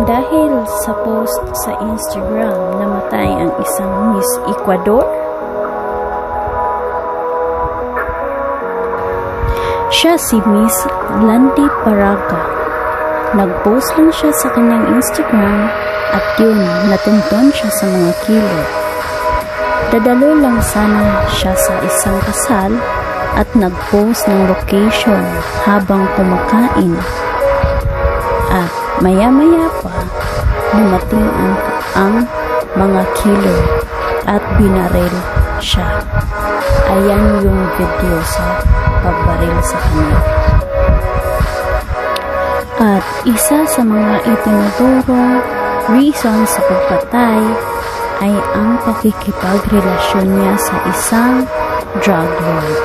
Dahil sa post sa Instagram, namatay ang isang Miss Ecuador. Siya si Miss Blandy Paraga. Nag-post lang siya sa kanyang Instagram at yun, natunton siya sa mga kilo. Dadalo lang sana siya sa isang kasal at nag-post ng location habang kumakain. At maya-maya pa, dumating ang mga kilo at binaril siya. Ayan yung video sa pagbaril sa kanya. At isa sa mga itinuturo reason sa pagpatay ay ang pakikipagrelasyon niya sa isang drug lord.